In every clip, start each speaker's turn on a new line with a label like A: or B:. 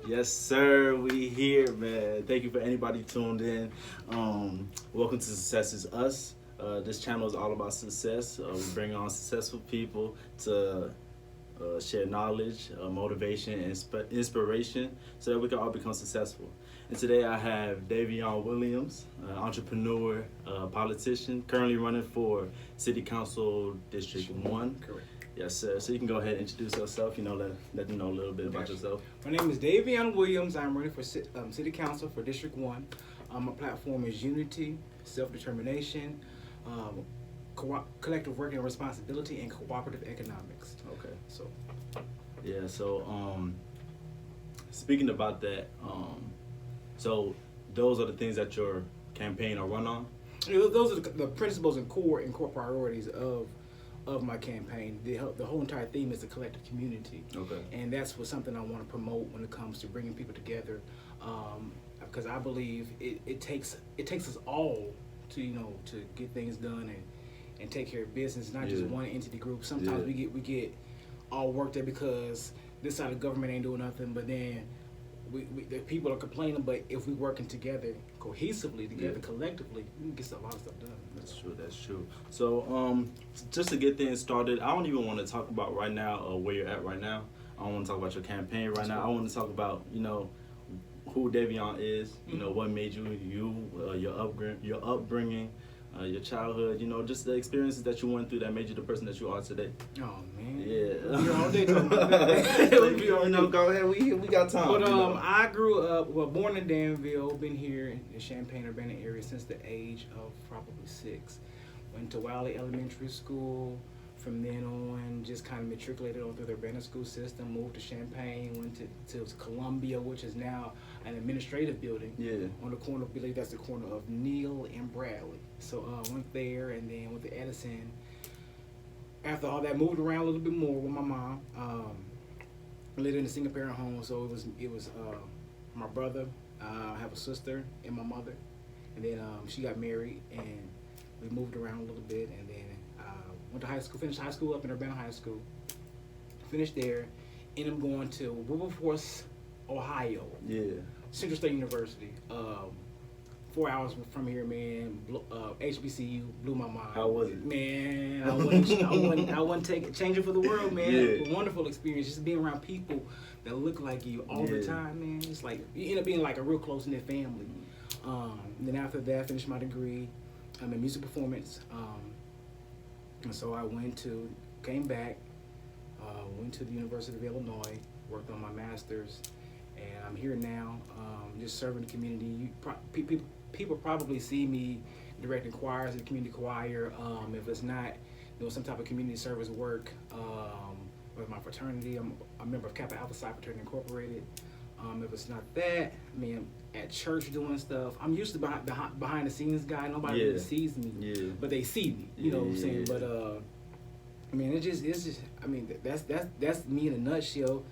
A: Yes, sir. We here, man. Thank you for anybody tuned in. Welcome to Success is Us. This channel is all about success. We bring on successful people to share knowledge, motivation, and inspiration so that we can all become successful. And today I have Davion Williams, entrepreneur, politician, currently running for City Council District 1.
B: Correct.
A: Yes, sir. So you can go ahead and introduce yourself, let them know a little bit about yourself.
B: My name is Davion Williams. I'm running for City Council for District 1. My platform is unity, self-determination, collective working and responsibility, and cooperative economics.
A: Okay.
B: So,
A: Yeah, so speaking about that, so those are the things that your campaign will run on?
B: those are the principles and core priorities of my campaign. The whole entire theme is the collective community.
A: Okay.
B: And that's something I want to promote when it comes to bringing people together, because I believe it takes us all to to get things done and take care of business, not just one entity group. Sometimes we get all worked up because this side of the government ain't doing nothing, but then the people are complaining. But if we working together, cohesively together, collectively, we can get a lot of stuff done.
A: That's true. So just to get things started, I don't even want to talk about right now where you're at right now. I don't want to talk about your campaign right now. I want to talk about who Davion is, what made you your upbringing, your childhood, just the experiences that you went through that made you the person that you are today.
B: Oh man.
A: Yeah.
B: We're all day talking about that.
A: Go ahead. We got time.
B: But I grew up, born in Danville, been here in the Champaign-Urbana area since the age of probably 6. Went to Wiley Elementary School. From then on, just kind of matriculated on through the Urbana school system, moved to Champaign, went to Columbia, which is now an administrative building.
A: Yeah.
B: On the corner, I believe that's the corner of Neal and Bradley. So went there and then went to Edison. After all that, moved around a little bit more with my mom. Lived in a single parent home, so it was my brother. I have a sister and my mother, and then she got married and we moved around a little bit, and then went to high school, finished high school up in Urbana High School. Finished there, ended up going to Wilberforce, Ohio.
A: Yeah.
B: Central State University. 4 hours from here, man. HBCU blew my mind.
A: How was it?
B: Man, I wouldn't change it for the world, man.
A: Yeah.
B: A wonderful experience, just being around people that look like you all the time, man. It's like you end up being like a real close knit family. Then after that, I finished my degree in music performance. And so I came back, went to the University of Illinois, worked on my master's, and I'm here now, just serving the community. People probably see me directing choirs at the community choir. If it's not, some type of community service work with my fraternity, I'm a member of Kappa Alpha Psi Fraternity Incorporated. If it's not that, at church doing stuff. I'm used to behind the scenes guy. Nobody really sees me, but they see me. You know what I'm saying? But it's just. That's me in a nutshell.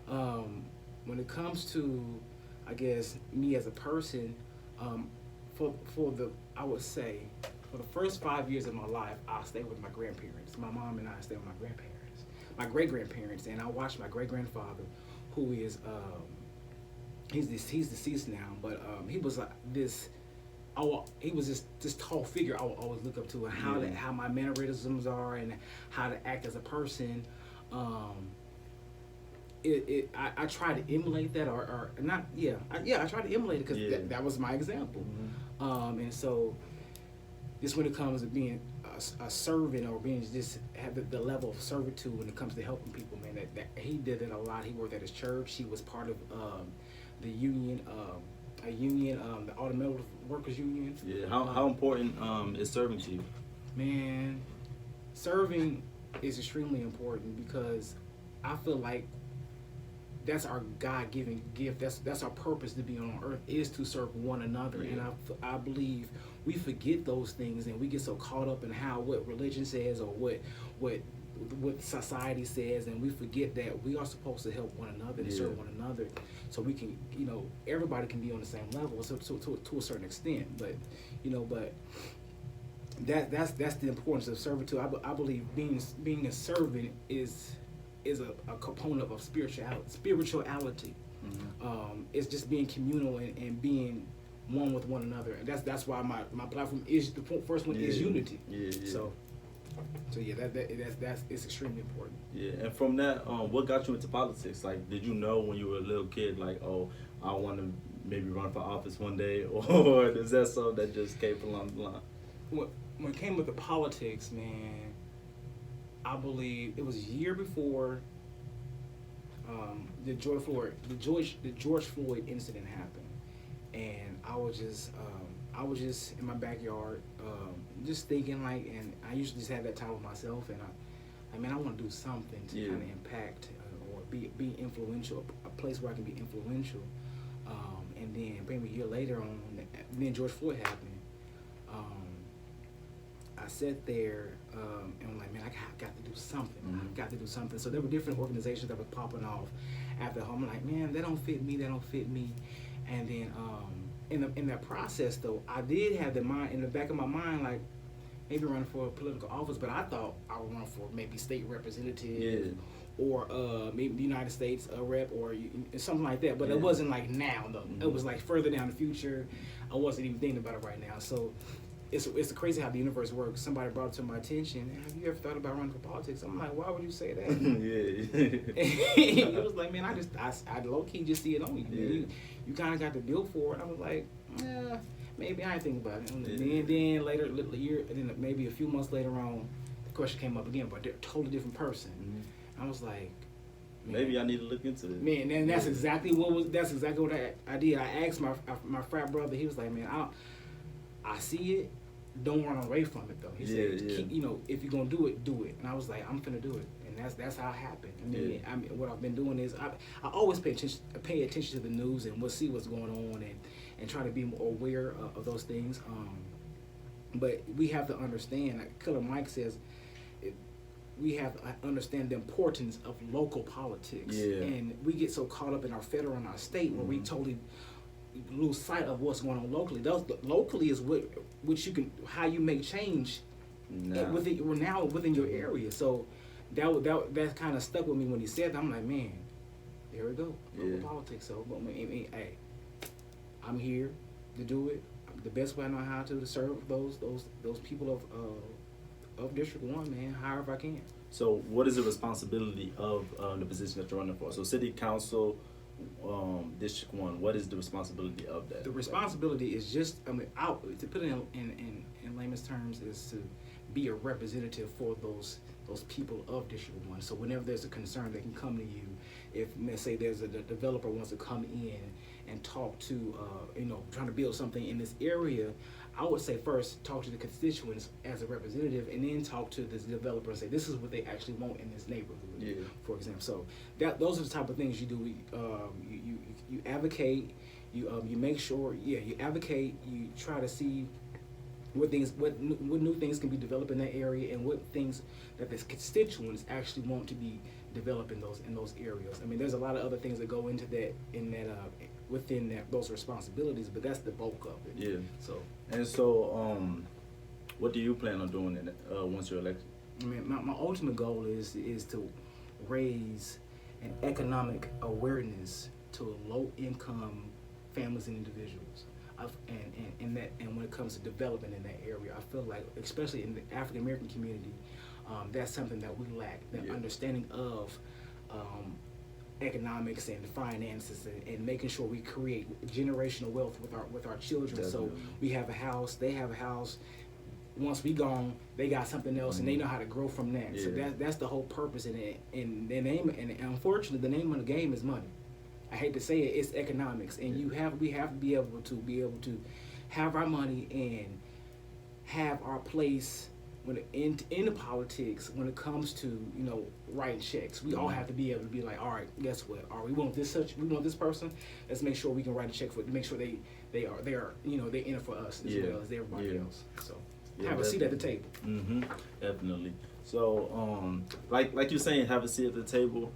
B: When it comes to, I guess, me as a person, I would say, for the first 5 years of my life, I stayed with my grandparents. My mom and I stayed with my grandparents, my great grandparents, and I watched my great grandfather, who is he's deceased now, but he was like this. He was this tall figure I would always look up to, and how my mannerisms are and how to act as a person. I try to emulate that, or not. I try to emulate it because that was my example. Mm-hmm. And so, just when it comes to being a servant or being just have the level of servitude when it comes to helping people, man, that he did it a lot. He worked at his church. He was part of the union, the Automotive Workers Union.
A: Yeah. How important is serving to you?
B: Man, serving is extremely important because I feel like that's our God-given gift. That's our purpose to be on earth, is to serve one another. And I believe we forget those things and we get so caught up in what religion says or what society says, and we forget that we are supposed to help one another and serve one another, so we can, everybody can be on the same level, so to a certain extent. But that's the importance of servitude. I believe being a servant is a component of spirituality. It's just being communal and being one with one another. And that's why my platform is the first one is unity. So yeah, that's it's extremely important.
A: Yeah, and from that, what got you into politics? Like, did you know when you were a little kid, like, oh, I want to maybe run for office one day, or is that something that just came along the line?
B: When it came with the politics, man, I believe it was a year before the George Floyd incident happened, and I was just in my backyard, just thinking like, and I usually just have that time with myself, and I want to do something to kind of impact or be influential, a place where I can be influential. And then maybe a year later on, then George Floyd happened. I sat there and I'm like, man, I got to do something. I got to do something. So there were different organizations that were popping off after home. I'm like, man, they don't fit me. And then in that process, though, I did have in the back of my mind, like, maybe running for a political office, but I thought I would run for maybe state representative or maybe the United States rep or something like that. But it wasn't like now, though. It was like further down the future. I wasn't even thinking about it right now. So it's crazy how the universe works. Somebody brought it to my attention. Have you ever thought about running for politics? I'm like, why would you say that? It was like, man, I low key just see it on you. You kind of got the bill for it. I was like, maybe I didn't think about it. And then later, maybe a few months later on, the question came up again, but they're a totally different person. I was like, man,
A: maybe I need to look into it.
B: Man, and that's exactly what I did. I asked my frat brother. He was like, man, I see it. Don't run away from it though. He said, if you're gonna do it, do it. And I was like, I'm finna do it, and that's how it happened. I mean, what I've been doing is I always pay attention to the news and see what's going on and try to be more aware of those things. But we have to understand, like Killer Mike says, we have to understand the importance of local politics, and we get so caught up in our federal and our state where we totally lose sight of what's going on locally. Locally is how you make change within your area. So that kind of stuck with me when he said that. I'm like, man, there we go, local politics. So, but hey, I'm here to do it the best way I know how to serve those people of District 1, man, however I can.
A: So, what is the responsibility of the position that you're running for? So, City Council. District 1, what is the responsibility of that?
B: The responsibility is just, to put it in layman's terms, is to be a representative for those people of District 1. So whenever there's a concern, they can come to you. If, let's say, there's a developer wants to come in and talk to, trying to build something in this area, I would say first talk to the constituents as a representative, and then talk to this developer and say this is what they actually want in this neighborhood, for example. So those are the type of things you do. You advocate, you make sure, you advocate. You try to see what new things can be developed in that area, and what things that the constituents actually want to be developed in those areas. I mean, there's a lot of other things that go into that within those responsibilities, but that's the bulk of it.
A: Yeah. So, what do you plan on doing once you're elected?
B: I mean, my ultimate goal is to raise an economic awareness to low-income families and individuals. And when it comes to development in that area, I feel like, especially in the African American community, that's something that we lack. The understanding of economics and finances, and making sure we create generational wealth with our children. Definitely. So we have a house, they have a house. Once we gone, they got something else, and they know how to grow from that. So that's the whole purpose in it. And the name, and unfortunately, the name of the game is money. I hate to say it, it's economics, and we have to be able to have our money and have our place in the politics when it comes to writing checks. We all have to be able to be like, all right, guess what? We want this person. Let's make sure we can write a check for it, to make sure they are they're in it for us as well as everybody else. So have a seat at the table.
A: Definitely. So, like you're saying, have a seat at the table.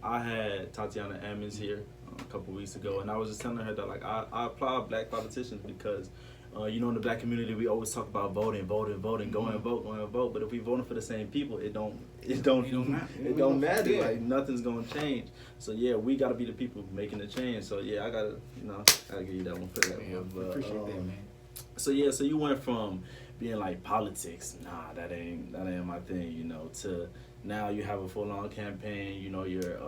A: I had Tatiana Ammons here a couple weeks ago, and I was just telling her that I applaud black politicians because You know, in the black community, we always talk about voting, go and vote. But if we voting for the same people, it don't matter.
B: Yeah.
A: Like nothing's gonna change. So yeah, we gotta be the people making the change. So yeah, I gotta give you that one for that one. But,
B: Appreciate that, man.
A: So yeah, so you went from being like politics, that ain't my thing, you know, to now you have a full on campaign. You know, you're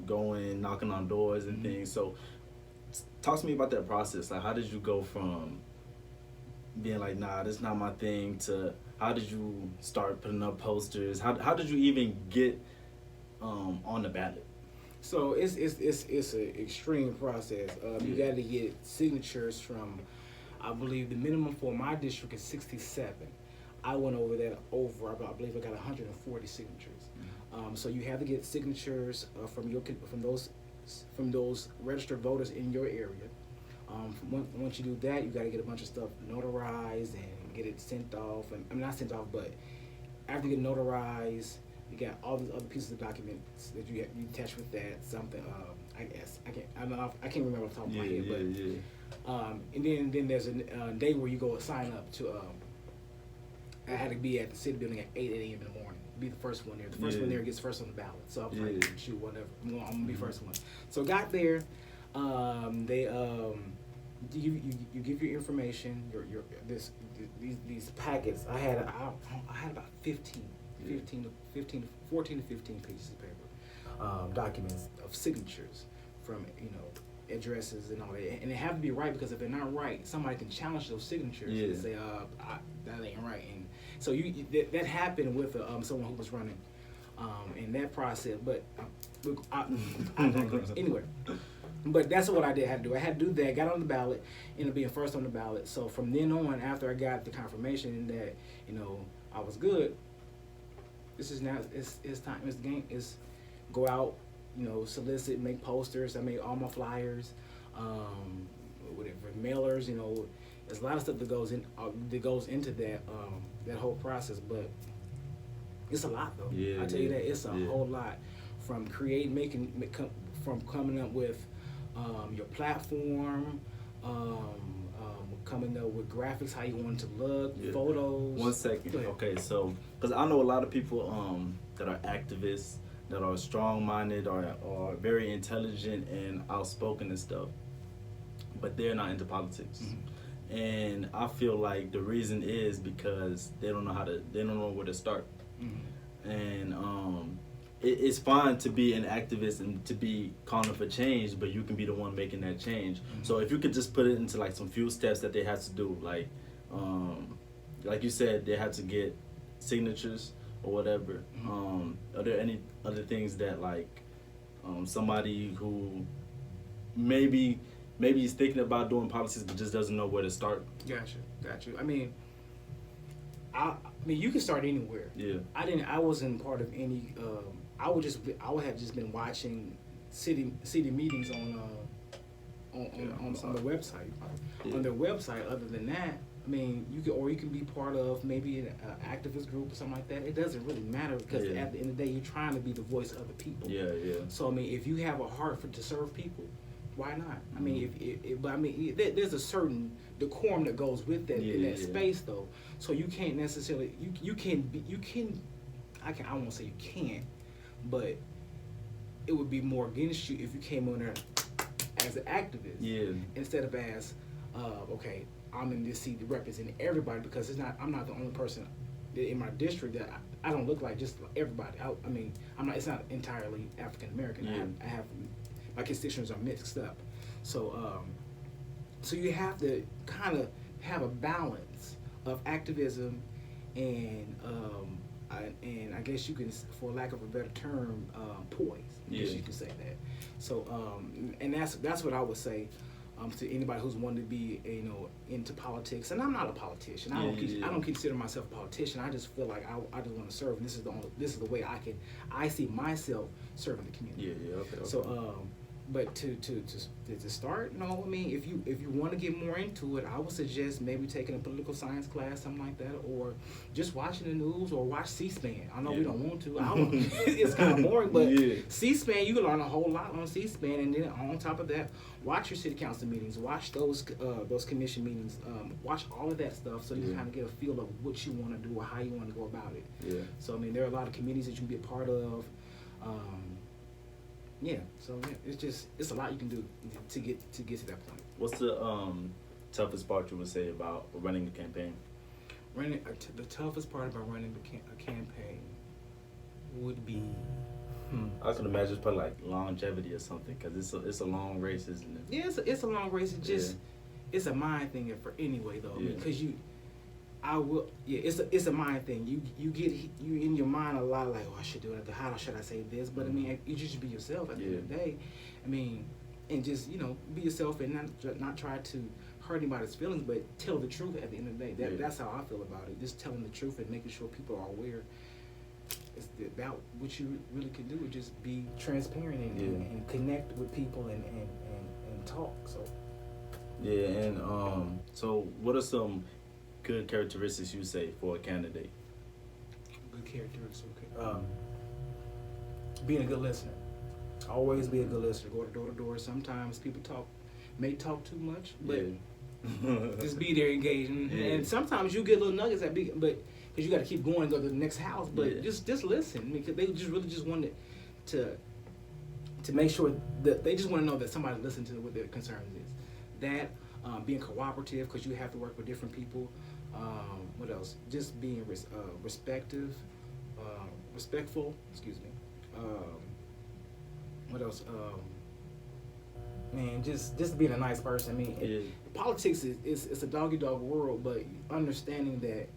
A: going knocking on doors and things. So talk to me about that process. Like, how did you go from being like, this is not my thing, to how did you start putting up posters? How did you even get on the ballot?
B: So it's an extreme process. You got to get signatures from, I believe the minimum for my district is 67. I went over that I believe I got 140 signatures. So you have to get signatures from those registered voters in your area. Once you do that, you got to get a bunch of stuff notarized and get it sent off. Not sent off, but after you get notarized, you got all these other pieces of documents that you attach with that. Something I can't remember off the top of my head, but and then there's a day where you go sign up to. I had to be at the city building at 8 a.m. in the morning. Be the first one there. The first one there gets first on the ballot. So I was like, shoot, whatever. I'm gonna be first one. So got there. They you give your information, these packets. I had about 14 to 15 pages of paper, documents of signatures from addresses and all that, and they have to be right, because if they're not right, somebody can challenge those signatures and say that ain't right. And so that happened with someone who was running in that process. But I digress. Anyway. But that's what I had to do. I had to do that, got on the ballot, ended up being first on the ballot. So from then on, after I got the confirmation that, I was good, this is now, it's time, it's the game, is go out, solicit, make posters. I made all my flyers, whatever, mailers, there's a lot of stuff that goes into that whole process, but it's a lot though. I tell you that, it's a whole lot, from from coming up with your platform, coming up with graphics, how you want it to look, photos.
A: 1 second. Okay, so because I know a lot of people that are activists, that are strong-minded, or very intelligent and outspoken and stuff, but they're not into politics. And I feel like the reason is because they don't know where to start. And it's fine to be an activist and to be calling for change, but you can be the one making that change. So if you could just put it into like some few steps that they have to do, like you said, they have to get signatures or whatever. Are there any other things that somebody who maybe is thinking about doing politics but just doesn't know where to start?
B: Got you. I mean, you can start anywhere. I wasn't part of any. I would have just been watching city meetings on the website. On their website. Other than that, I mean, you can be part of maybe an activist group or something like that. It doesn't really matter, because at the end of the day, you're trying to be the voice of the people. So I mean, if you have a heart to serve people, why not? I mean, there's a certain decorum that goes with that in that space, though. So you can't necessarily I won't say you can't, but it would be more against you if you came on there as an activist instead of as okay, I'm in this seat representing everybody, because I'm not the only person in my district that I don't look like just everybody. I mean, it's not entirely African American. I have my constituents are mixed up, so you have to kind of have a balance of activism and I guess you can, for lack of a better term, poise. I guess you can say that. So and that's what I would say to anybody who's wanting to be into politics. And I'm not a politician. I don't consider myself a politician. I just feel like I just want to serve, and this is the way I see myself serving the community.
A: Okay.
B: So but to start, no, I mean, if you want to get more into it, I would suggest maybe taking a political science class, something like that, or just watching the news or watch C-SPAN. I know we don't want to. It's kind of boring, but C-SPAN, you can learn a whole lot on C-SPAN, and then on top of that, watch your city council meetings, watch those commission meetings, watch all of that stuff, so you kind of get a feel of what you want to do or how you want to go about it.
A: Yeah.
B: So I mean, there are a lot of committees that you can be a part of. It's a lot you can do to get to that point.
A: What's the toughest part you would say about running a campaign?
B: The toughest part about running a campaign would be.
A: I can imagine it's probably like longevity or something, because it's a long race, isn't it?
B: Yeah, it's a long race. It's a mind thing for anyway though, because it's a mind thing. You get in your mind a lot like, oh, I should do it. How should I say this? But I mean, you just be yourself at the end of the day. I mean, and just be yourself and not try to hurt anybody's feelings, but tell the truth at the end of the day. That's how I feel about it. Just telling the truth and making sure people are aware. It's about what you really can do. Is just be transparent and connect with people and talk. So.
A: Yeah, and so what are some good characteristics you say for a candidate?
B: Good characteristics. Okay. Being a good listener. Always be a good listener. Go door to door. Sometimes people may talk too much, but just be there engaging. And sometimes you get little nuggets but because you got to keep going and go to the next house. But just listen, because they just wanted to make sure that they just want to know that somebody listened to what their concerns is. That being cooperative, because you have to work with different people. What else? Just being respectful. Excuse me. What else? Man, just being a nice person. I mean, politics is a dog eat dog world, but understanding that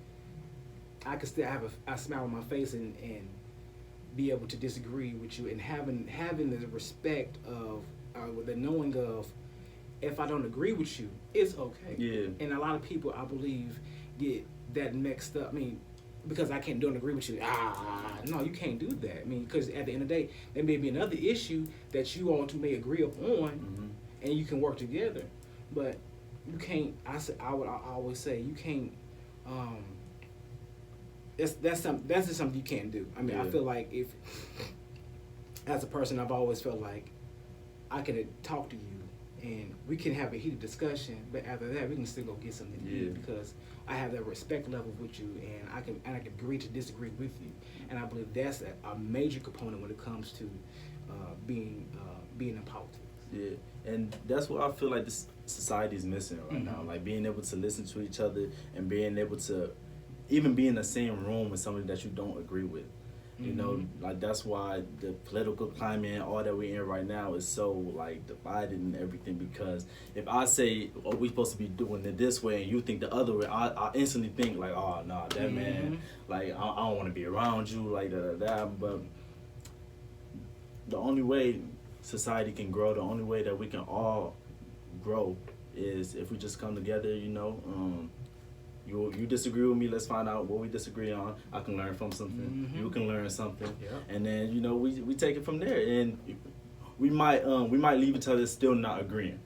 B: I can still have a smile on my face and be able to disagree with you, and having the respect of the knowing of, if I don't agree with you, it's okay.
A: Yeah.
B: And a lot of people, I believe, get that mixed up. I mean, because I don't agree with you. No, you can't do that. I mean, because at the end of the day, there may be another issue that you all two may agree upon, and you can work together. But you can't. I always say you can't. That's just something you can't do. I mean, I feel like if, as a person, I've always felt like I could talk to you and we can have a heated discussion, but after that we can still go get something to eat, because I have that respect level with you, and I can agree to disagree with you, and I believe that's a major component when it comes to being in politics.
A: Yeah, and that's what I feel like this society is missing right now. Like being able to listen to each other and being able to even be in the same room with somebody that you don't agree with. You know, like that's why the political climate and all that we're in right now is so like divided and everything. Because if I say, "Oh, we're supposed to be doing it this way," and you think the other way, I instantly think like, "Oh, nah, that man, like I don't want to be around you," like that. But the only way society can grow, the only way that we can all grow, is if we just come together. You know. You disagree with me, let's find out what we disagree on. I can learn from something. You can learn something. And then, we take it from there. And we might leave each other still not agreeing.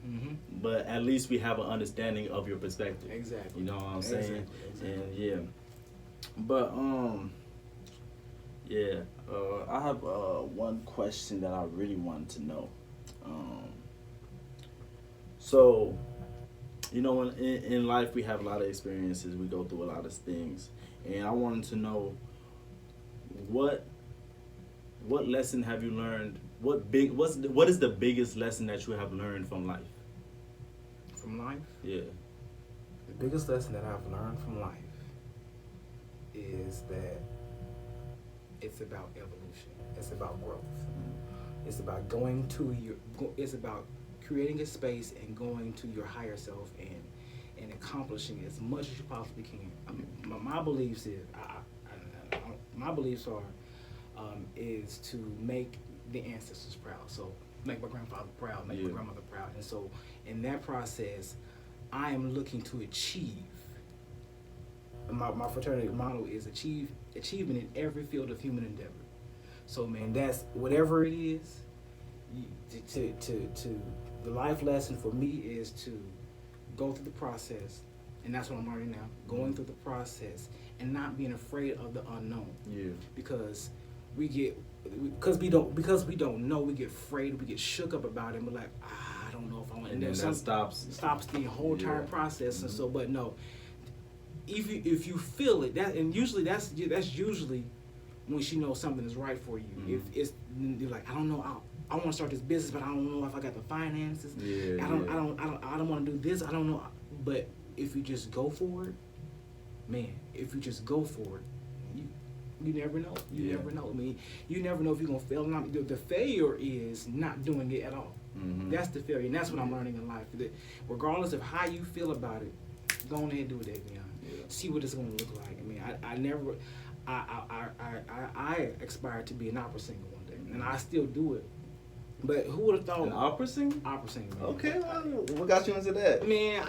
A: But at least we have an understanding of your perspective.
B: Exactly.
A: You know what I'm saying?
B: Exactly.
A: And But I have one question that I really wanted to know. So in life we have a lot of experiences, we go through a lot of things, and I wanted to know what lesson have you learned? What is the biggest lesson that you have learned from life?
B: From life?
A: Yeah.
B: The biggest lesson that I've learned from life is that it's about evolution. It's about growth. It's about it's about creating a space and going to your higher self and accomplishing as much as you possibly can. I mean, my beliefs is my beliefs are is to make the ancestors proud. So make my grandfather proud, make my grandmother proud, and so in that process, I am looking to achieve. My fraternity motto is achievement in every field of human endeavor. So man, that's whatever it is. to the life lesson for me is to go through the process, and that's what I'm learning now. Going through the process and not being afraid of the unknown.
A: Yeah.
B: Because we we don't know, we get afraid, we get shook up about it, and we're like, I don't know if I want.
A: And then that stops
B: the whole entire process.
A: Mm-hmm.
B: And so, but no, if you feel it, and usually that's usually when she knows something is right for you.
A: Mm-hmm.
B: If it's, you're like, I don't know, I want to start this business, but I don't know if I got the finances.
A: Yeah,
B: I don't want to do this. I don't know. But if you just go for it, man, if you just go for it, you never know. You never know. I mean, you never know if you're gonna fail or not. The failure is not doing it at all.
A: Mm-hmm.
B: That's the failure, and that's what I'm learning in life. That regardless of how you feel about it, go on ahead and do it, Davion.
A: Yeah.
B: See what it's gonna look like. I mean, I aspire to be an opera singer one day, and I still do it. But who would have thought?
A: An opera singer?
B: Opera singer. Man.
A: Okay, well, what got you into that?
B: Man,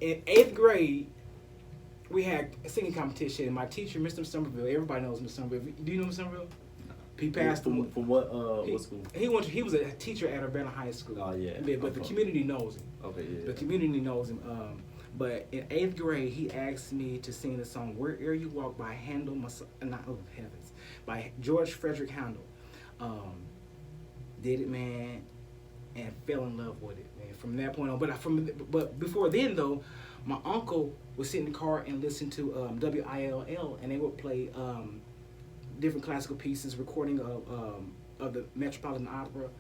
B: in 8th grade, we had a singing competition, and my teacher, Mr. Somerville, everybody knows Mr. Somerville. Do you know Mr. Somerville? He passed
A: from what school?
B: He was a teacher at Urbana High School.
A: Oh yeah.
B: But the community knows him.
A: Okay, yeah.
B: The community knows him. But in 8th grade, he asked me to sing the song "Where'er You Walk" by Handel, by George Frederick Handel. Did it, man, and fell in love with it, man. From that point on, but before then though, my uncle would sit in the car and listen to WILL, and they would play different classical pieces, recording of the Metropolitan Opera.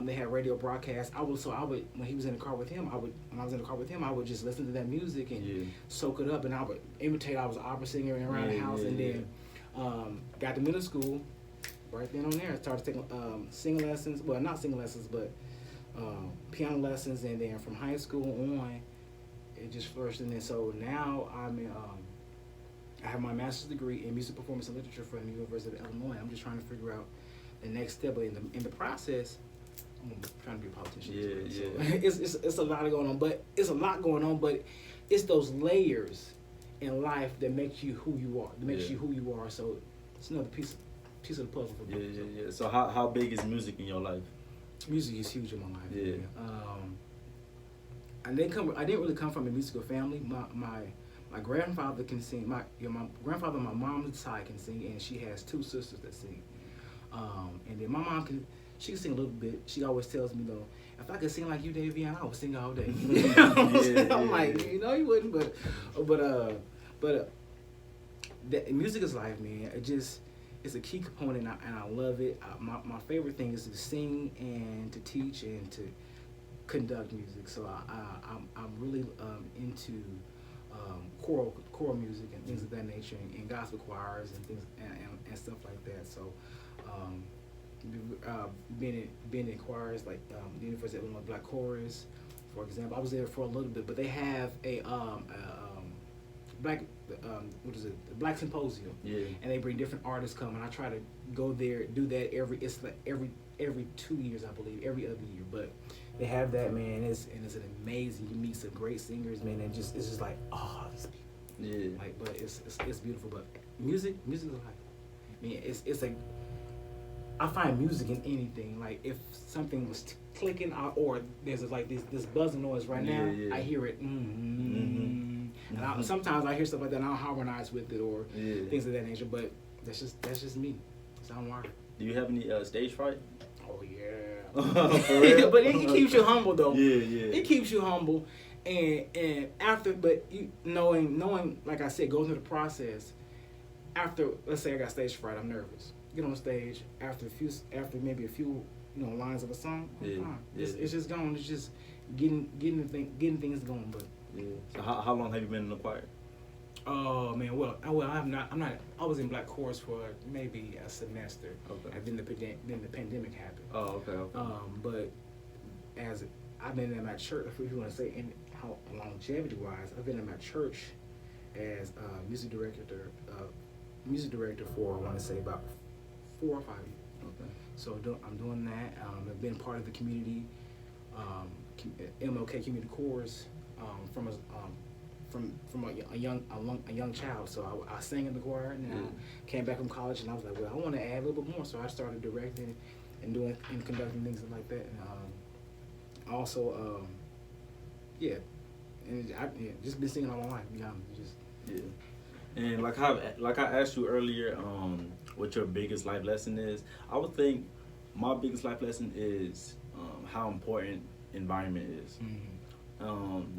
B: They had radio broadcasts. I would when he was in the car with him, when I was in the car with him, I would just listen to that music and soak it up, and I would imitate. I was an opera singer around the house, and then got to middle school. Right then on there, I started taking singing lessons. Well, not singing lessons, but piano lessons, and then from high school on, it just flourished. And then so now I have my master's degree in music performance and literature from the University of Illinois. I'm just trying to figure out the next step, but in the process, I'm trying to be a politician. So it's a lot going on, but it's those layers in life that makes you who you are. That makes you who you are. So it's another piece of the puzzle for me.
A: Yeah. So how big is music in your life?
B: Music is huge in my life.
A: Yeah.
B: I didn't really come from a musical family. My grandfather can sing. My grandfather on my mom's side can sing, and she has 2 sisters that sing. And then my mom can sing a little bit. She always tells me though, if I could sing like you, Davion, I would sing all day. I'm like, you wouldn't, but music is life, man. It's a key component, and I love it. My favorite thing is to sing and to teach and to conduct music. So I'm really into choral music and things of that nature, and gospel choirs and things and stuff like that. So being in choirs like the University of Illinois Black Chorus, for example, I was there for a little bit, but they have a black the Black Symposium, and they bring different artists come, and I try to go there, do that every 2 years, I believe, every other year. But they have that, man, and it's an amazing. You meet some great singers, man, and it's just like, oh, these people.
A: Yeah.
B: Like, but it's beautiful. But music is life. I mean, it's like, I find music in anything. Like if something was clicking out, or there's like this buzzing noise right now, I hear it. And sometimes I hear stuff like that, and I'll harmonize with it or things of that nature. But that's just me. That's how I'm wired.
A: Do you have any stage fright?
B: Oh yeah.
A: For real?
B: But it keeps you humble though.
A: Yeah.
B: It keeps you humble, and after, but you knowing, like I said, going through the process. After, let's say I got stage fright, I'm nervous. Get on stage after maybe a few lines of a song. Fine. It's just going. It's just getting things going. But
A: so how long have you been in the choir?
B: Oh man, well I'm not. I was in Black Chorus for maybe a semester.
A: Okay.
B: And then the pandemic happened.
A: Oh, okay.
B: But as I've been in my church, if you want to say, in how longevity wise, I've been in my church as music director for, I want to say, about 4 or 5 years.
A: Okay.
B: So I'm doing that. I've been part of the community, MLK Community Chorus, from a young child. So I sang in the choir, and I came back from college, and I was like, well, I want to add a little bit more. So I started directing and doing and conducting things like that. And also, yeah, and just been singing all my life. To be honest, just
A: Yeah. And like I asked you earlier, what your biggest life lesson is. I would think my biggest life lesson is how important environment is.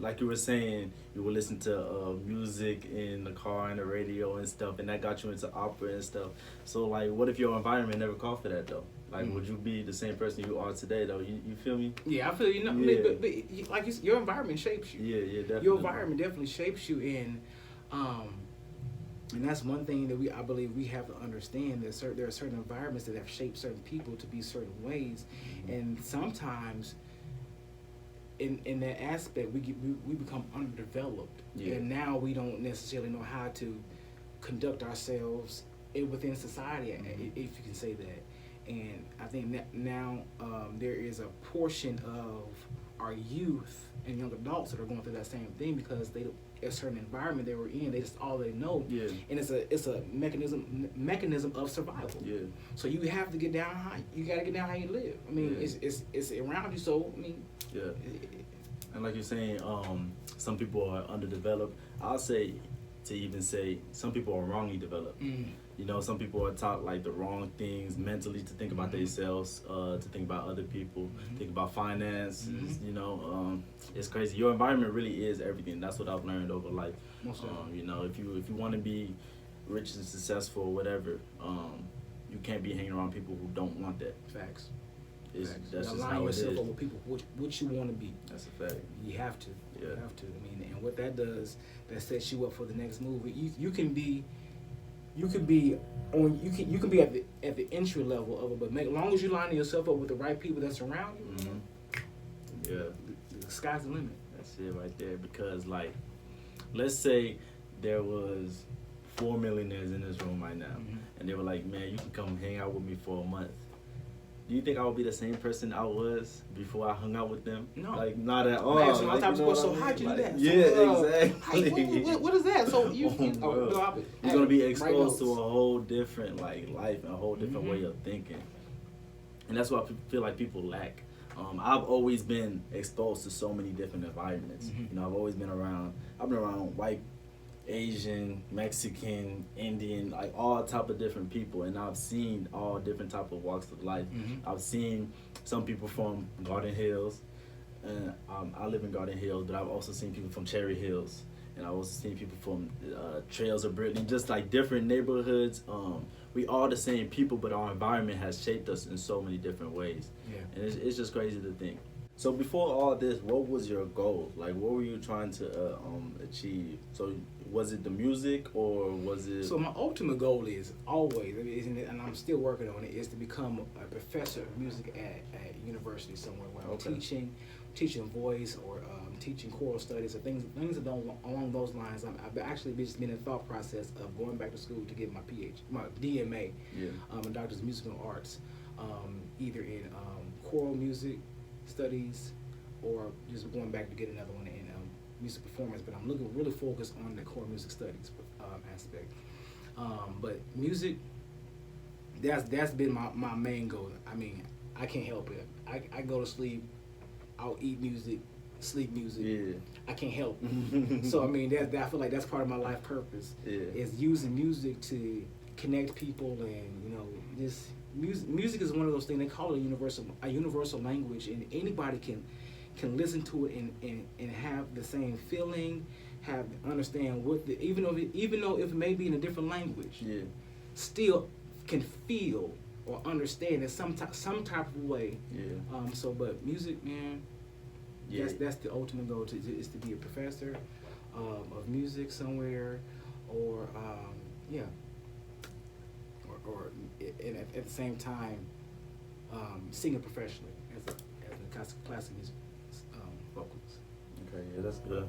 A: Like you were saying, you would listen to music in the car and the radio and stuff, and that got you into opera and stuff. So like, what if your environment never called for that though? Like, would you be the same person you are today though? You feel me?
B: Yeah, I feel you know.
A: Yeah.
B: But like your environment shapes you.
A: Yeah, definitely.
B: Your environment definitely shapes you, and that's one thing that I believe we have to understand that there are certain environments that have shaped certain people to be certain ways, and sometimes in that aspect we become underdeveloped, and now we don't necessarily know how to conduct ourselves within society, if you can say that. And I think that now there is a portion of our youth and young adults that are going through that same thing because a certain environment they were in, they just all they know, and it's a mechanism of survival.
A: Yeah.
B: So you have to get down how you got to get down how you live. I mean, it's around you. So I mean,
A: and like you're saying, some people are underdeveloped. I'll say to even say some people are wrongly developed. You know, some people are taught like the wrong things mentally to think about themselves, to think about other people, think about finances. You know, it's crazy. Your environment really is everything. That's what I've learned over life. You know, if you want to be rich and successful or whatever, you can't be hanging around people who don't want that.
B: Facts.
A: That's just
B: align
A: how it is.
B: yourself with people what you want to be.
A: That's a fact.
B: You have to.
A: Yeah.
B: You have to. I mean, and what that does, that sets you up for the next move. You can be at the entry level of it, but as long as you line yourself up with the right people that's around you, the sky's the limit.
A: That's it right there. Because like, let's say there was 4 millionaires in this room right now, and they were like, "Man, you can come hang out with me for a month." Do you think I would be the same person I was before I hung out with them?
B: No.
A: Like, not at all.
B: So how'd you do that?
A: Exactly.
B: What is that? So you're
A: going to be exposed to a whole different like life and a whole different way of thinking. And that's what I feel like people lack. I've always been exposed to so many different environments. You know, I've been around white, Asian, Mexican, Indian, like all type of different people, and I've seen all different type of walks of life. I've seen some people from Garden Hills, and I live in Garden Hills, but I've also seen people from Cherry Hills, and I've also seen people from Trails of Brittany, just like different neighborhoods. We all the same people, but our environment has shaped us in so many different ways. And it's just crazy to think. So before all this, what was your goal? Like, what were you trying to achieve? So was it the music, or was it?
B: So my ultimate goal is always, and I'm still working on it, is to become a professor of music at university somewhere where I'm teaching voice or teaching choral studies or things along those lines. I've actually just been in the thought process of going back to school to get my my DMA, in Doctor's of Musical Arts, either in choral music studies, or just going back to get another one in music performance. But I'm looking really focused on the core music studies aspect. But music, that's been my main goal. I mean, I can't help it. I go to sleep, I'll eat music, sleep music. I can't help it. So I mean, I feel like that's part of my life purpose. Is using music to connect people, and you know, this music is one of those things. They call it a universal language, and anybody can listen to it and have the same feeling, understand even though if it may be in a different language, still can feel or understand in some type of way. But music, man, that's the ultimate goal, is to be a professor of music somewhere, or or at the same time singing professionally as a classic music vocalist.
A: Okay, that's good.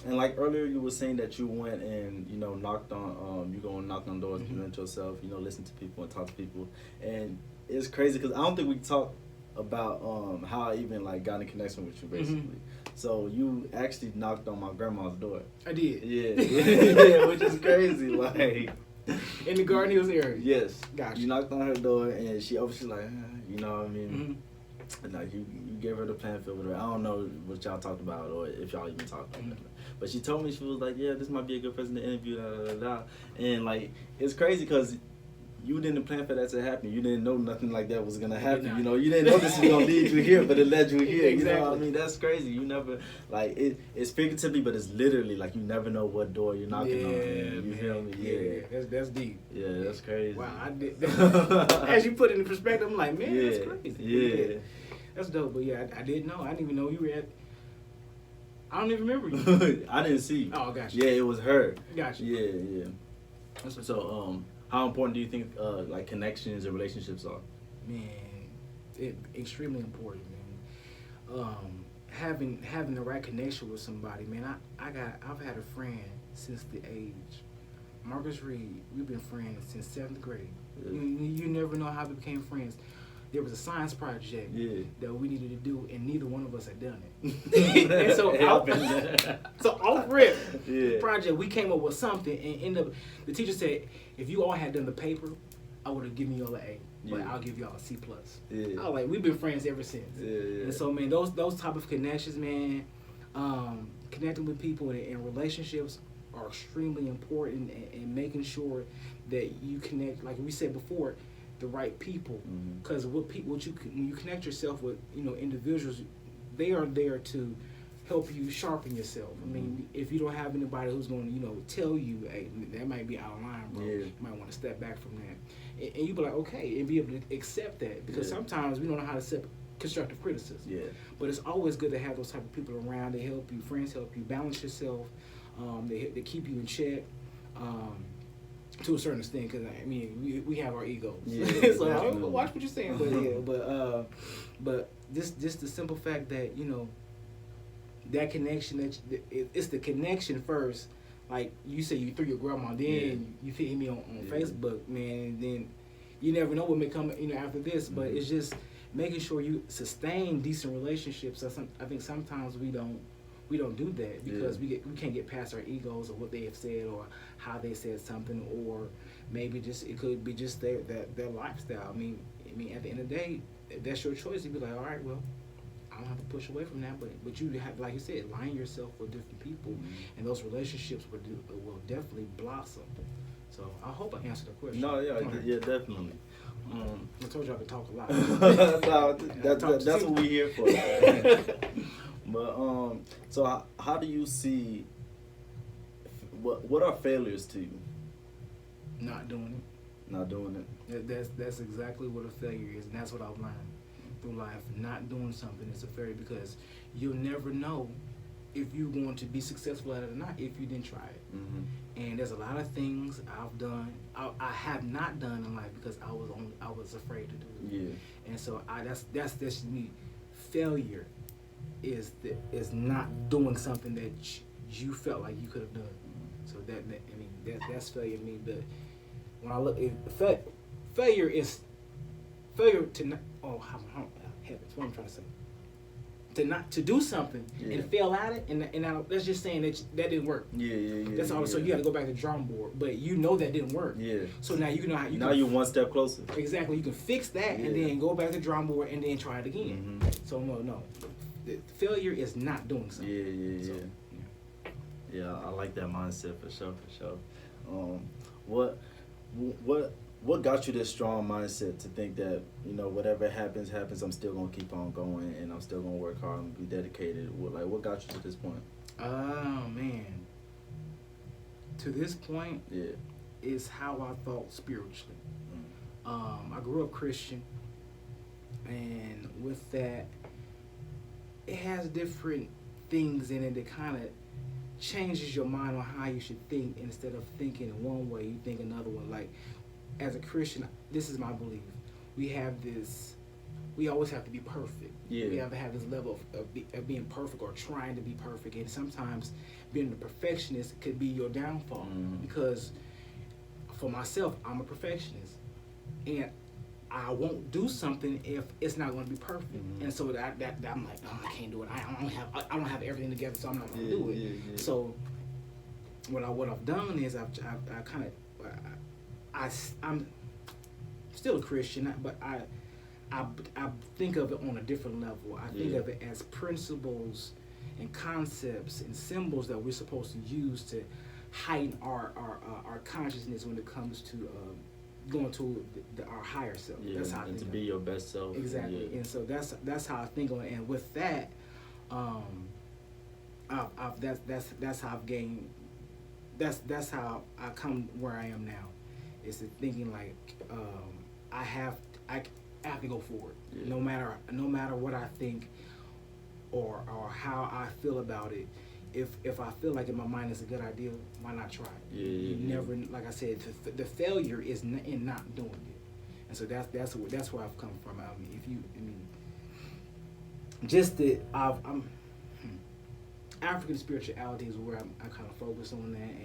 A: And like earlier, you were saying that you went and knocked on you go and knock on doors, present yourself, listen to people and talk to people, and it's crazy because I don't think we talked about how I even like got in connection with you basically. So you actually knocked on my grandma's door.
B: I did.
A: Yeah, which is crazy. Like
B: in the Garden Hills area.
A: Yes.
B: Gotcha.
A: You knocked on her door and she obviously like, you know what I mean?
B: Mm-hmm.
A: And like you gave her the plan for whatever. I don't know what y'all talked about or if y'all even talked about it. But she told me, she was like, yeah, this might be a good person to interview, da, da, da, da. And like, it's crazy because you didn't plan for that to happen. You didn't know nothing like that was gonna happen. You know, you didn't know this was gonna lead you here, but it led you here.
B: Exactly.
A: You know what I mean? That's crazy. You never like it's figuratively, but it's literally like you never know what door you're knocking on. You feel me?
B: Yeah. That's deep.
A: Yeah, that's crazy.
B: Wow, I did. As you put it in perspective, I'm like, man, that's crazy.
A: Yeah.
B: That's dope. But yeah, I didn't know. I didn't even know you were at. I don't even remember you.
A: I didn't see you.
B: Oh, gotcha.
A: Yeah, it was her.
B: Gotcha.
A: Yeah. So, how important do you think like connections and relationships are?
B: Man, extremely important, man. Having the right connection with somebody, man. I've had a friend since the age. Marcus Reed, we've been friends since 7th grade.
A: Yeah.
B: You never know how we became friends. There was a science project that we needed to do, and neither one of us had done it. And so off rip, the project, we came up with something, and ended up, the teacher said, if you all had done the paper, I would have given you all an A, but I'll give y'all a C+. I was like, we've been friends ever since. And so, man, those type of connections, man, connecting with people and relationships are extremely important, and making sure that you connect, like we said before, the right people, because when you connect yourself with individuals, they are there to help you sharpen yourself. I mean, if you don't have anybody who's going to tell you, hey, that might be out of line, bro. You might want to step back from that, and you be like, okay, and be able to accept that, because sometimes we don't know how to accept constructive criticism. But it's always good to have those type of people around. They help you, friends help you balance yourself. They keep you in check. To a certain extent, because I mean we have our egos, so I don't watch what you're saying, but just the simple fact that that connection, it's the connection first. Like you say, you threw your grandma, then you hit me on Facebook, man, and then you never know what may come after this. But it's just making sure you sustain decent relationships. I think sometimes we don't do that because we can't get past our egos or what they have said or how they said something, or maybe it could be just their lifestyle. I mean at the end of the day, if that's your choice, you'd be like, all right, well, I don't have to push away from that, but you have, like you said, line yourself with different people, and those relationships will definitely blossom. So I hope I answered the question.
A: No, definitely.
B: I told you I could talk a lot.
A: That's what we here for. But so how do you see what are failures to you?
B: Not doing it.
A: Not doing it.
B: That's exactly what a failure is, and that's what I've learned through life. Not doing something is a failure, because you'll never know if you're going to be successful at it or not if you didn't try it. And there's a lot of things I've done, I have not done in life because I was afraid to do it. And so that's me. Failure is not doing something that you felt like you could have done. So that's failure to me. But when I look at failure is failure to not, heavens, what I'm trying to say, to do something and fail at it, and that's just saying that didn't work. That's all. So you got to go back to the drawing board, but that didn't work. So now you know how you.
A: Now you're one step closer.
B: Exactly. You can fix that and then go back to the drawing board and then try it again. So no. Failure is not doing something.
A: Yeah, I like that mindset for sure. What got you this strong mindset to think that whatever happens, I'm still gonna keep on going and I'm still gonna work hard and be dedicated? What got you to this point?
B: Oh man, to this point, is how I thought spiritually. I grew up Christian, and with that, it has different things in it that kind of changes your mind on how you should think. Instead of thinking in one way, you think another one. Like, as a Christian, this is my belief. We always have to be perfect. We have to have this level of being perfect or trying to be perfect. And sometimes being a perfectionist could be your downfall. Because for myself, I'm a perfectionist. And I won't do something if it's not going to be perfect. And so that I'm like, oh, I can't do it. I don't have everything together, so I'm not going to do it. So what I've done is I'm still a Christian, but I think of it on a different level. I think
A: Yeah.
B: of it as principles and concepts and symbols that we're supposed to use to heighten our consciousness when it comes to going to our higher self.
A: Yeah,
B: That's how I
A: and
B: think
A: to
B: of
A: be
B: it.
A: your best self.
B: Exactly.
A: Yeah.
B: And so that's how I think of it. And with that, that's how I've gained. That's how I come where I am now. Is to thinking like I have I have to go forward.
A: Yeah.
B: No matter what I think or how I feel about it. If I feel like in my mind it's a good idea, why not try it?
A: Yeah,
B: You
A: yeah.
B: never, like I said, the failure is in not doing it. And so that's where I've come from. Just that I'm African spirituality is where I kind of focus on that,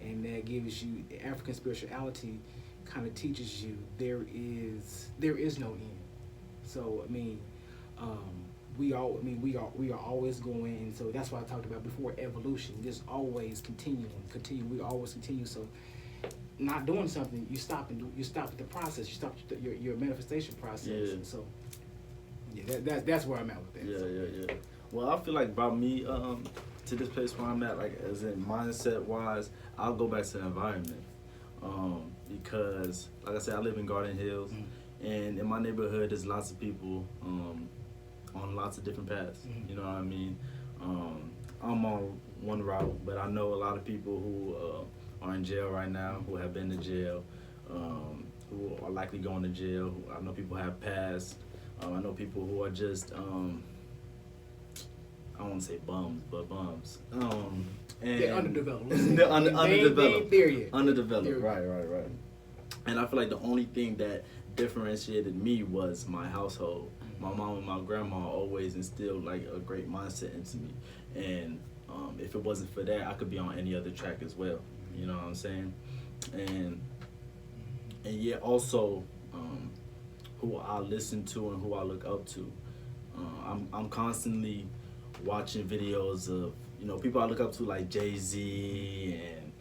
B: and that gives you African spirituality kind of teaches you there is no end. So we are always going, and so that's why I talked about before evolution. Just always continue. We always continue. So not doing something, you stop at the process. You stop your manifestation process.
A: Yeah.
B: So yeah, that's where I'm at with that.
A: Yeah. Well, I feel like about me to this place where I'm at, like as in mindset wise, I'll go back to the environment because, like I said, I live in Garden Hills, and in my neighborhood, there's lots of people on lots of different paths. You know what I mean? I'm on one route, but I know a lot of people who are in jail right now, who have been to jail, who are likely going to jail. I know people have passed. I know people who are just I don't want to say bums, but bums. And
B: They're underdeveloped.
A: They're underdeveloped.
B: They ain't there yet.
A: Underdeveloped. Right. And I feel like the only thing that differentiated me was my household. My mom and my grandma always instilled like a great mindset into me, and if it wasn't for that, I could be on any other track as well. You know what I'm saying? And yeah, also who I listen to and who I look up to. I'm constantly watching videos of people I look up to like Jay-Z and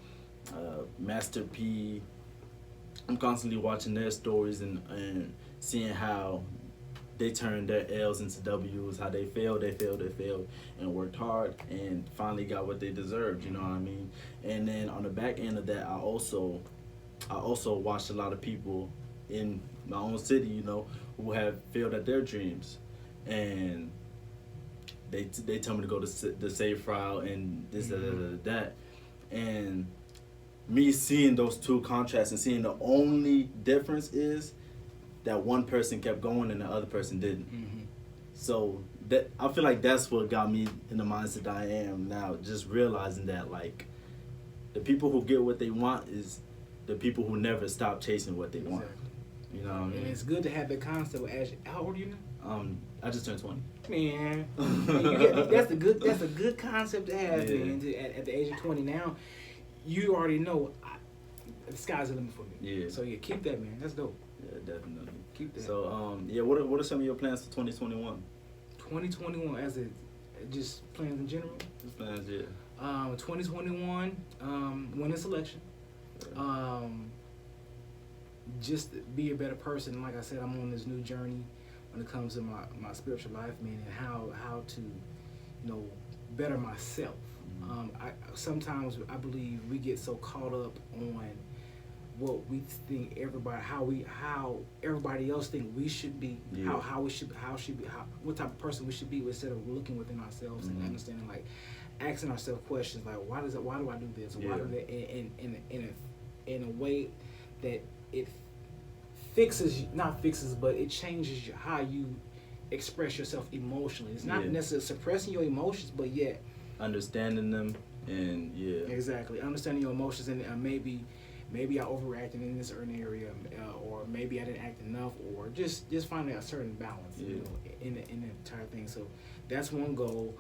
A: Master P. I'm constantly watching their stories and seeing how they turned their L's into W's, how they failed, and worked hard and finally got what they deserved, you know what I mean? And then on the back end of that, I also watched a lot of people in my own city, who have failed at their dreams. And they tell me to go to the safe route and this, that. And me seeing those two contrasts and seeing the only difference is that one person kept going and the other person didn't. So that I feel like that's what got me in the mindset that I am now. Just realizing that like the people who get what they want is the people who never stop chasing what they want. You know what I mean?
B: And it's good to have that concept. How old are you now?
A: I just turned 20.
B: Man, that's a good concept to have, man. At the age of 20 now, you already know the sky's the limit for me.
A: Yeah.
B: So yeah, keep that, man. That's dope.
A: Yeah, definitely.
B: Keep that.
A: So what are some of your plans for 2021?
B: 2021 as just plans in general.
A: Just plans, yeah.
B: 2021, winning selection. Just be a better person. Like I said, I'm on this new journey when it comes to my spiritual life, man, and how to, better myself. Sometimes I believe we get so caught up on what we think how everybody else think we should be, what type of person we should be, instead of looking within ourselves and understanding, like asking ourselves questions like why do I do this? Why do that? In a way that it not fixes, but it changes how you express yourself emotionally. It's not necessarily suppressing your emotions, but yet
A: understanding them. And
B: exactly understanding your emotions, and maybe I overreacted in this certain area, or maybe I didn't act enough, or just finding a certain balance, in the entire thing. So that's one goal.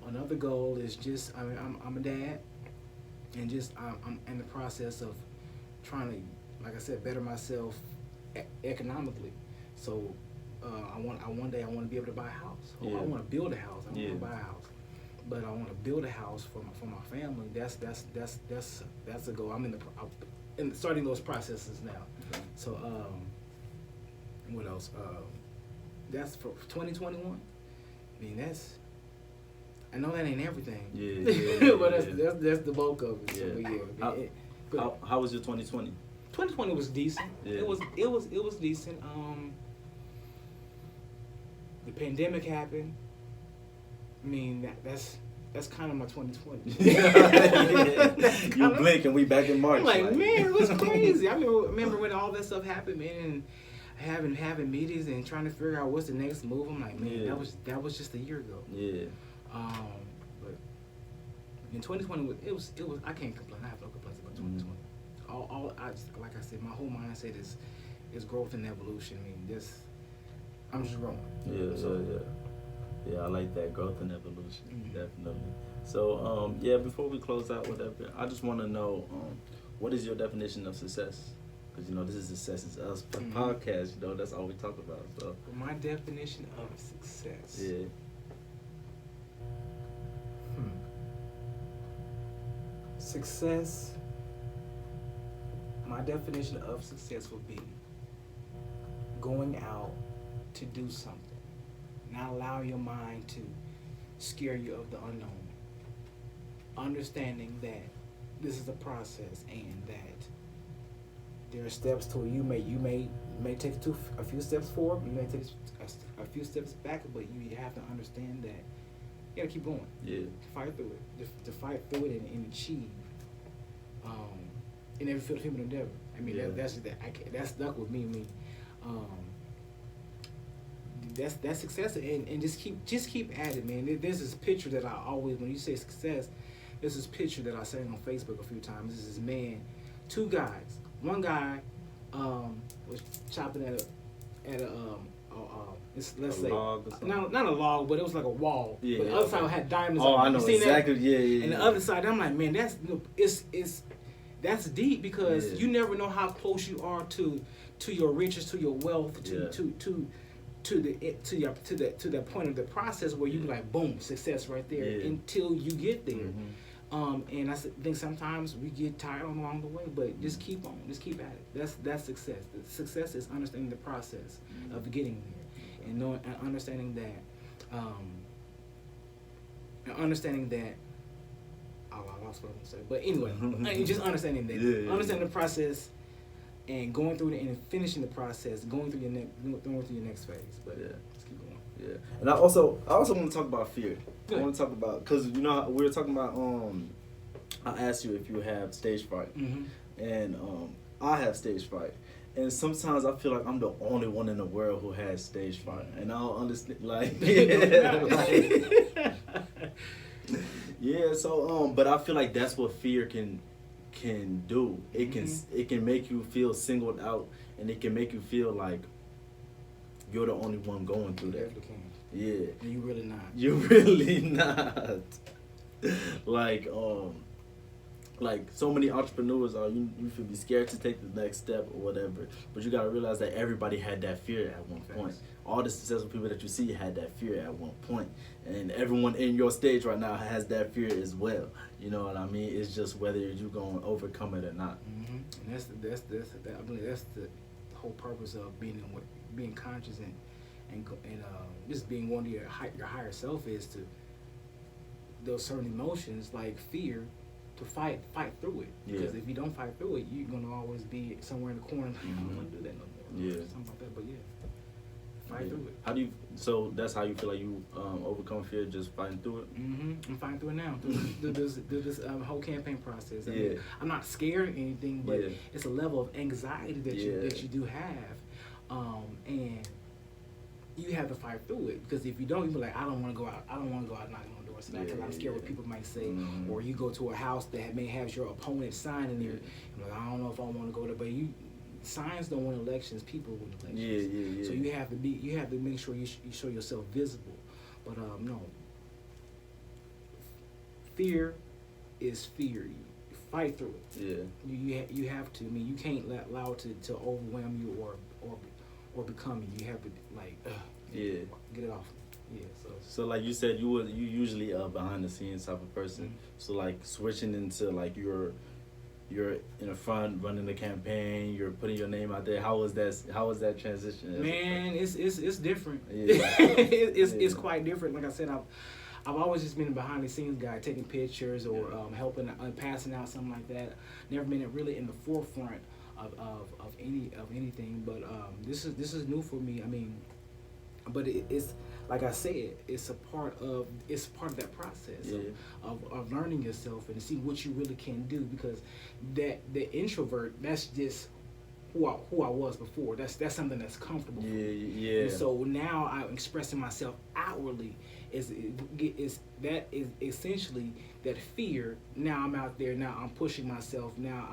B: Another goal is just I'm a dad, and just I'm in the process of trying to, like I said, better myself economically. So one day I want to be able to buy a house. I want to build a house. I don't want to buy a house. But I want to build a house for my family. That's a goal. I'm starting those processes now.
A: Okay.
B: So What else? That's for 2021. I mean, I know that ain't everything.
A: Yeah.
B: But that's the bulk of it. So,
A: Yeah.
B: yeah.
A: How was your 2020?
B: 2020 was decent.
A: Yeah.
B: It was decent. The pandemic happened. I mean, that's kind of my 2020.
A: You blink and we back in March.
B: I'm like, man, it was crazy. I remember when all that stuff happened, man, and having meetings and trying to figure out what's the next move. I'm like, man, that was just a year ago.
A: Yeah.
B: But in 2020, it was. I can't complain. I have no complaints about 2020. Like I said, my whole mindset is growth and evolution. I mean, I'm just growing.
A: Yeah, I like that, growth and evolution,
B: Mm-hmm.
A: definitely. So, before we close out, whatever, I just want to know, what is your definition of success? Because, this is Success is Us podcast, that's all we talk about. So,
B: My definition of success.
A: yeah.
B: Success. My definition of success would be going out to do something. Not allow your mind to scare you of the unknown. Understanding that this is a process and that there are steps to it. You may take a few steps forward. You may take a few steps back, but you have to understand that you gotta keep going.
A: Yeah.
B: Fight through it. To fight through it and achieve. In every field of human endeavor. I mean, that stuck with me. That's success, and just keep at it, man. There's this picture that I always, when you say success, there's this picture that I seen on Facebook a few times. This is this man, two guys. One guy was chopping at a let's say
A: log or something?
B: not a log, but it was like a wall.
A: Yeah,
B: but the other side had diamonds.
A: Oh,
B: on it.
A: I know
B: You seen
A: exactly.
B: that?
A: Yeah.
B: And the other side, I'm like, man, that's deep because
A: Yeah.
B: you never know how close you are to your riches, to your wealth, to that point of the process where you be like, boom, success right there until you get there.
A: Mm-hmm.
B: And I think sometimes we get tired along the way, but just keep on, just keep at it. That's success. Success is understanding the process of getting there, and knowing and understanding that. I lost what I was going to say, but anyway, just understanding that, understanding the process, and going through it and finishing the process, going through your next phase. But let's keep going.
A: Yeah, and I also want to talk about fear.
B: Good.
A: I want to talk about, because we were talking about. I asked you if you have stage fright, and I have stage fright, and sometimes I feel like I'm the only one in the world who has stage fright, and I don't understand. Like, so but I feel like that's what fear can do. It can make you feel singled out, and it can make you feel like you're the only one going through that. Yeah.
B: And you really not.
A: You're really not. Like so many entrepreneurs are, you feel be scared to take the next step or whatever, but you gotta realize that everybody had that fear at one point. All the successful people that you see had that fear at one point, and everyone in your stage right now has that fear as well. You know what I mean? It's just whether you're gonna overcome it or not.
B: And I believe that's the whole purpose of being conscious and just being one of your higher self, is to those certain emotions like fear, to fight through it. Because if you don't fight through it, you're gonna always be somewhere in the corner. Like, I don't want to do that no more.
A: Yeah.
B: Something like that. But fight through it.
A: How do you? So that's how you feel like you overcome fear, just fighting through it.
B: I'm fighting through it now. Through this whole campaign process. I mean, I'm not scared of anything, but it's a level of anxiety that you do have, and you have to fight through it. Because if you don't, you be like, I don't want to go out. I don't want to go out knocking on doors tonight because I'm scared what people might say. Or you go to a house that may have your opponent's sign in there. You're like, I don't know if I want to go there, but signs don't win elections, people win elections. So you have to make sure you show yourself visible. But no, fear is fear. You fight through it. You have to. I mean, you can't allow it to overwhelm you or become you. You have to get it off.
A: So like you said, you usually behind the scenes type of person. So like switching into like your you're in the front running the campaign. You're putting your name out there. How was that? How was that transition?
B: Man, it's different.
A: Yeah.
B: It's quite different. Like I said, I've always just been a behind the scenes guy, taking pictures or helping, passing out something like that. Never been really in the forefront of anything. But this is new for me. I mean, but it's like I said, it's part of that process of learning yourself and to see what you really can do, because the introvert, that's just who I was before. That's something that's comfortable for me. And so now I'm expressing myself outwardly. Is essentially that fear. Now I'm out there. Now I'm pushing myself. Now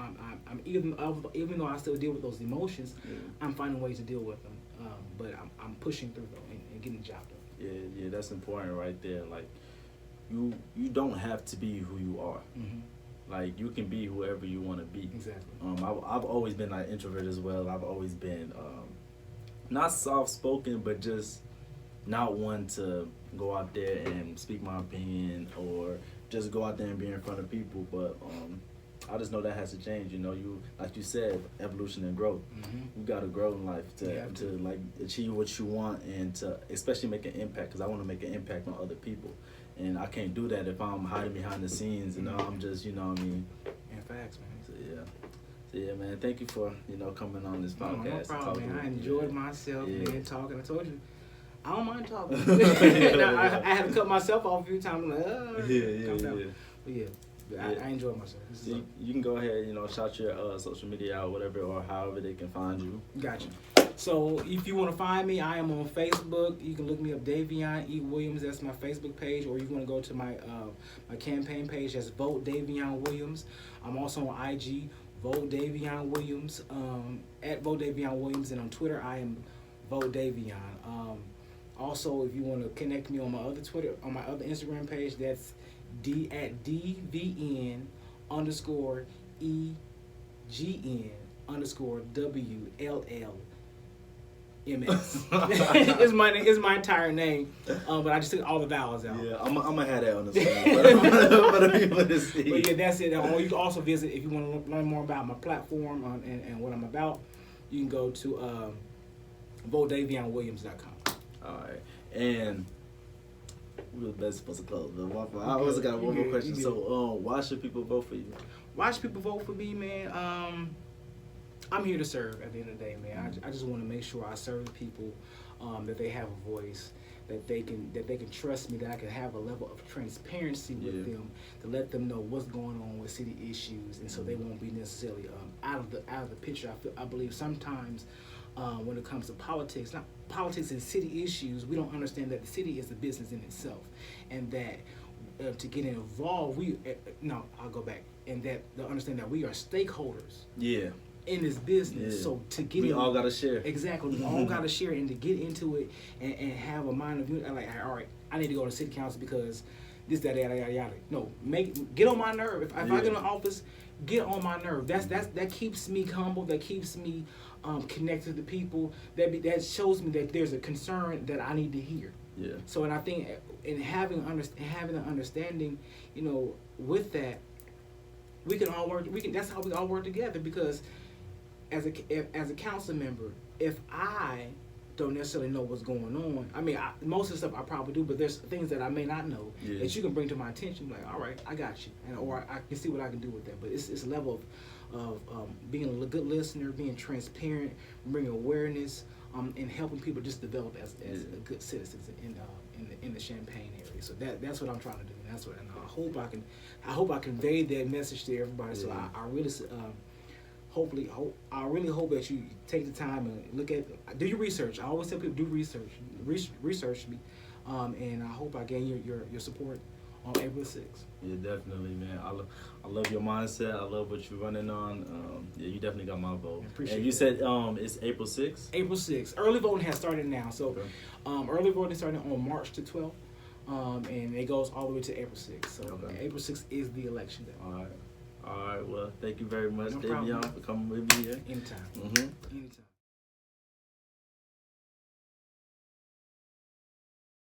B: I'm even though I still deal with those emotions, I'm finding ways to deal with them. But I'm pushing through them and getting the job done.
A: Yeah, that's important right there. Like, you don't have to be who you are. Mm-hmm. Like, you can be whoever you want to be.
B: Exactly.
A: I've always been like introvert as well. I've always been not soft spoken, but just not one to go out there and speak my opinion or just go out there and be in front of people. But I just know that has to change. You know, you like you said, evolution and growth. Mm-hmm. You got to grow in life to like achieve what you want and to especially make an impact. Because I want to make an impact on other people, and I can't do that if I'm hiding behind the scenes. You know, I'm just what I mean.
B: And facts, man.
A: So yeah, man. Thank you for coming on this podcast.
B: No problem, man. I enjoyed myself, man, talking. I told you, I don't mind talking. I had to cut myself off a few times. I'm like, calm down. But I enjoyed myself.
A: So you can go ahead, shout your social media out, whatever, or however they can find you.
B: Gotcha. So if you want to find me, I am on Facebook. You can look me up, Davion E. Williams. That's my Facebook page. Or you want to go to my my campaign page. That's Vote Davion Williams. I'm also on IG, Vote Davion Williams, at Vote Davion Williams, and on Twitter I am Vote Davion. Also, if you want to connect me on my other Twitter, on my other Instagram page, that's at DVN _EGN _WLLMS. It's my entire name, but I just took all the vowels out.
A: Yeah, I'm gonna have that on the screen for the people to see.
B: But yeah, that's it. Or you can also visit if you want to learn more about my platform and what I'm about. You can go to VoteDavionWilliams.com.
A: All right, and we were best supposed to close. But I also got one more question. So, why should people vote for you?
B: Why should people vote for me, man? I'm here to serve at the end of the day, man. I just want to make sure I serve people, that they have a voice, that they can trust me, that I can have a level of transparency with them, to let them know what's going on with city issues, and so they won't be necessarily out of the picture. I believe sometimes when it comes to politics and city issues, we don't understand that the city is a business in itself, and that to get involved, I'll go back, and that to understand that we are stakeholders. Yeah. In this business, so to get
A: we all gotta share.
B: Exactly, we all gotta share, and to get into it and have a mind of unity. Like, all right, I need to go to city council because this, that, yada, yada, yada. No, get on my nerve. If I get in the office, get on my nerve. That keeps me humble. That keeps me connected to people. That shows me that there's a concern that I need to hear. Yeah. So, and I think in having an understanding, with that, we can all work. That's how we all work together, because as a council member, if I don't necessarily know what's going on, I mean, most of the stuff I probably do, but there's things that I may not know that you can bring to my attention. Like, all right, I got you, or I can see what I can do with that. But it's a level of being a good listener, being transparent, bringing awareness, and helping people just develop as good citizens in the Champaign area. So that's what I'm trying to do. And that's what, and I hope I conveyed that message to everybody. So I really hope that you take the time and do your research. I always tell people, do research me, and I hope I gain your support on April 6th.
A: Yeah, definitely, man. I love your mindset. I love what you're running on. You definitely got my vote. And you said it's April 6th?
B: April 6th. Early voting has started now. So early voting started on March the 12th, and it goes all the way to April 6th. So April 6th is the election day.
A: All right. Well, thank you very much, Davion, for coming with me here.
B: Anytime.